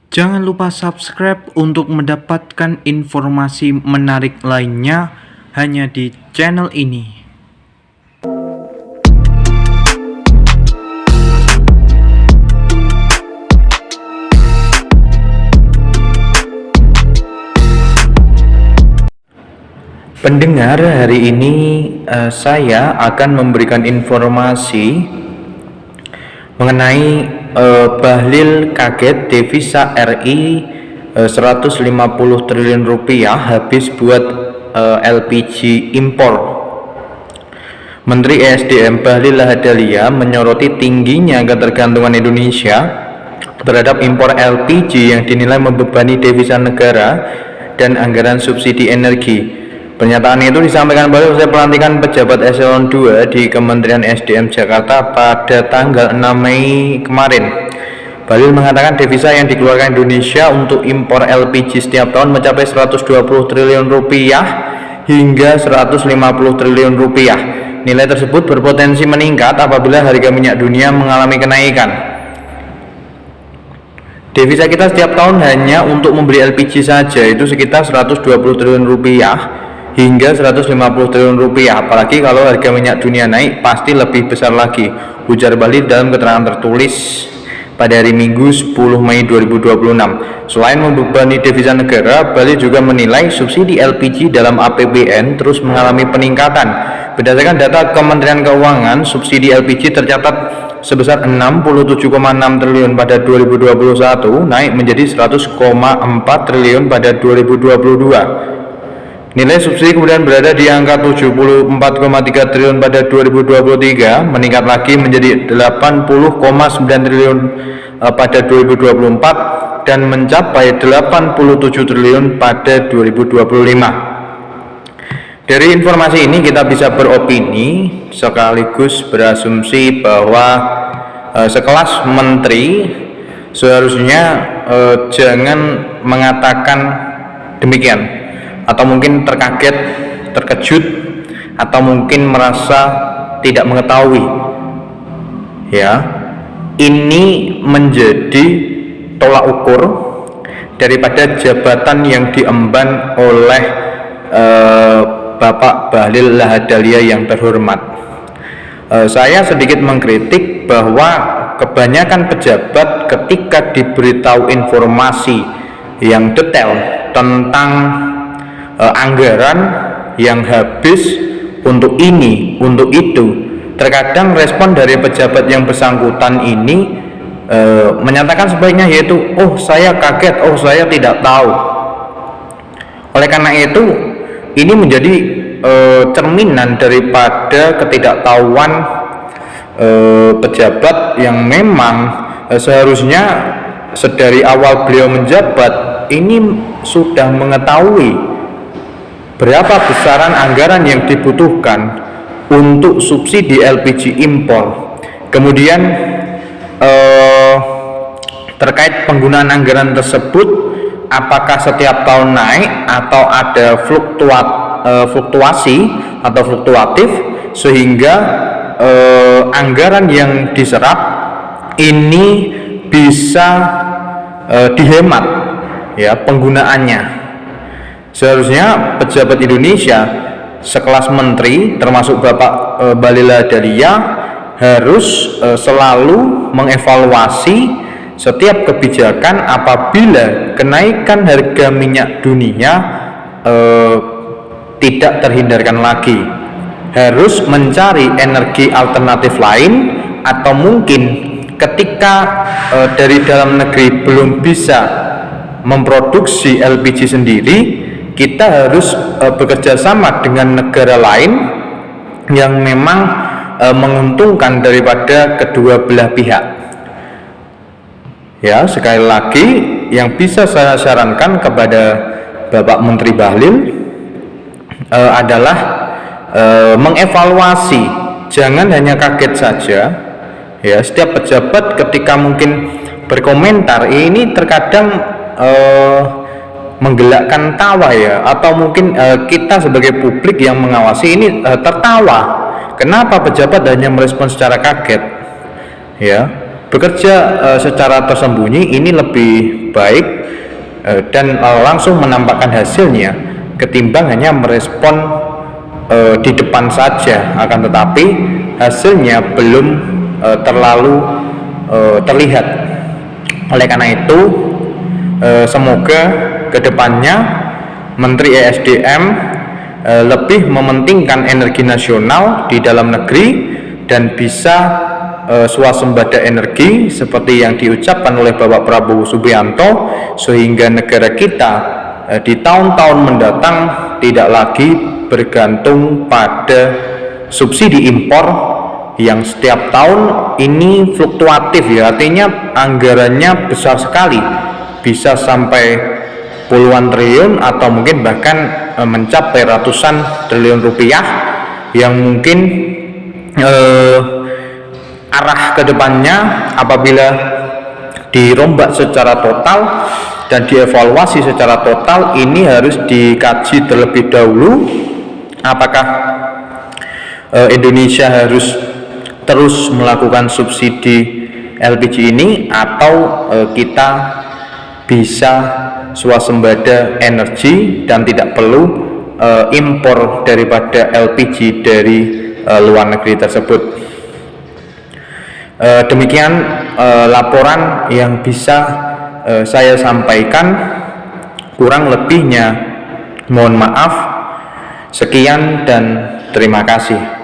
Jangan lupa subscribe untuk mendapatkan informasi menarik lainnya hanya di channel ini. Pendengar, hari ini saya akan memberikan informasi mengenai Bahlil kaget devisa RI 150 triliun rupiah habis buat LPG impor. Menteri ESDM Bahlil Lahadalia menyoroti tingginya ketergantungan Indonesia terhadap impor LPG yang dinilai membebani devisa negara dan anggaran subsidi energi. Pernyataan itu disampaikan Bahlil usai pelantikan pejabat eselon 2 di Kementerian SDM Jakarta pada tanggal 6 Mei kemarin. Bahlil mengatakan devisa yang dikeluarkan Indonesia untuk impor LPG setiap tahun mencapai 120 triliun rupiah hingga 150 triliun rupiah. Nilai tersebut berpotensi meningkat apabila harga minyak dunia mengalami kenaikan. Devisa kita setiap tahun hanya untuk membeli LPG saja itu sekitar 120 triliun rupiah hingga 150 triliun rupiah, apalagi kalau harga minyak dunia naik pasti lebih besar lagi, ujar Bahlil dalam keterangan tertulis pada hari Minggu 10 Mei 2026. Selain membebani devisa negara, Bahlil juga menilai subsidi LPG dalam APBN terus mengalami peningkatan. Berdasarkan data Kementerian Keuangan, subsidi LPG tercatat sebesar 67,6 triliun pada 2021, naik menjadi 100,4 triliun pada 2022. Nilai subsidi kemudian berada di angka 74,3 triliun pada 2023, meningkat lagi menjadi 80,9 triliun pada 2024 dan mencapai 87 triliun pada 2025. Dari informasi ini kita bisa beropini sekaligus berasumsi bahwa sekelas menteri seharusnya jangan mengatakan demikian, atau mungkin terkaget, terkejut, atau mungkin merasa tidak mengetahui. Ya, ini menjadi tolak ukur daripada jabatan yang diemban oleh Bapak Bahlil Lahadalia yang terhormat. Saya sedikit mengkritik bahwa kebanyakan pejabat ketika diberitahu informasi yang detail tentang anggaran yang habis untuk ini, untuk itu, terkadang respon dari pejabat yang bersangkutan ini menyatakan sebaiknya yaitu, oh saya kaget, oh saya tidak tahu. Oleh karena itu, ini menjadi cerminan daripada ketidaktahuan pejabat yang memang seharusnya sedari awal beliau menjabat ini sudah mengetahui berapa besaran anggaran yang dibutuhkan untuk subsidi LPG impor. Kemudian terkait penggunaan anggaran tersebut, apakah setiap tahun naik atau ada fluktuasi atau fluktuatif sehingga anggaran yang diserap ini bisa dihemat ya penggunaannya. Seharusnya pejabat Indonesia sekelas menteri termasuk Bapak Bahlil Lahadalia harus selalu mengevaluasi setiap kebijakan apabila kenaikan harga minyak dunia tidak terhindarkan lagi. Harus mencari energi alternatif lain, atau mungkin ketika dari dalam negeri belum bisa memproduksi LPG sendiri, kita harus bekerja sama dengan negara lain yang memang menguntungkan daripada kedua belah pihak. Ya, sekali lagi yang bisa saya sarankan kepada Bapak Menteri Bahlil adalah mengevaluasi, jangan hanya kaget saja. Ya, setiap pejabat ketika mungkin berkomentar ini terkadang menggelakkan tawa ya, atau mungkin kita sebagai publik yang mengawasi ini tertawa. Kenapa pejabat hanya merespon secara kaget? Ya, bekerja secara tersembunyi ini lebih baik dan langsung menampakkan hasilnya ketimbang hanya merespon di depan saja, akan tetapi hasilnya belum terlalu terlihat. Oleh karena itu semoga kedepannya Menteri ESDM lebih mementingkan energi nasional di dalam negeri dan bisa swasembada energi seperti yang diucapkan oleh Bapak Prabowo Subianto, sehingga negara kita di tahun-tahun mendatang tidak lagi bergantung pada subsidi impor yang setiap tahun ini fluktuatif ya, artinya anggarannya besar sekali, bisa sampai puluhan triliun atau mungkin bahkan mencapai ratusan triliun rupiah, yang mungkin arah kedepannya apabila dirombak secara total dan dievaluasi secara total, ini harus dikaji terlebih dahulu apakah Indonesia harus terus melakukan subsidi LPG ini atau kita bisa swasembada energi dan tidak perlu impor daripada LPG dari luar negeri tersebut. Demikian laporan yang bisa saya sampaikan, kurang lebihnya mohon maaf. Sekian dan terima kasih.